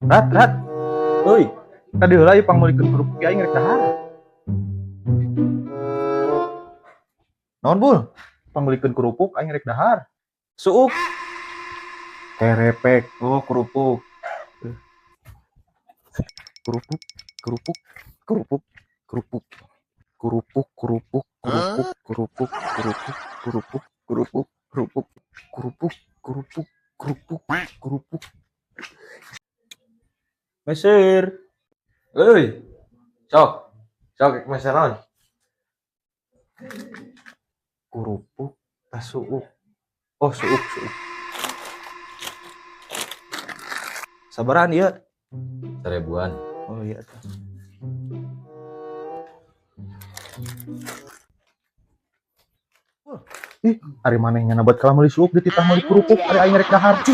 Rat, euy, tadi heula ieu pangmulikeun kerupuk aing rek dahar. Naon bul? Pangmulikeun kerupuk aing rek dahar. Suuk, kerepek, oh kerupuk. Kerupuk, kerupuk, kerupuk, kerupuk, kerupuk, kerupuk, kerupuk, kerupuk, kerupuk, kerupuk, kerupuk, kerupuk, kerupuk, kerupuk, kerupuk. Meser. Euy, sok. Sok meseron. Kerupuk, tas suuk. Oh, suuk. Sabaran ieu. 1000-an. Oh iya tuh. Ih, ari maneh nyana buat kalau meuli suuk dititah meuli kerupuk ari aing rek dahar.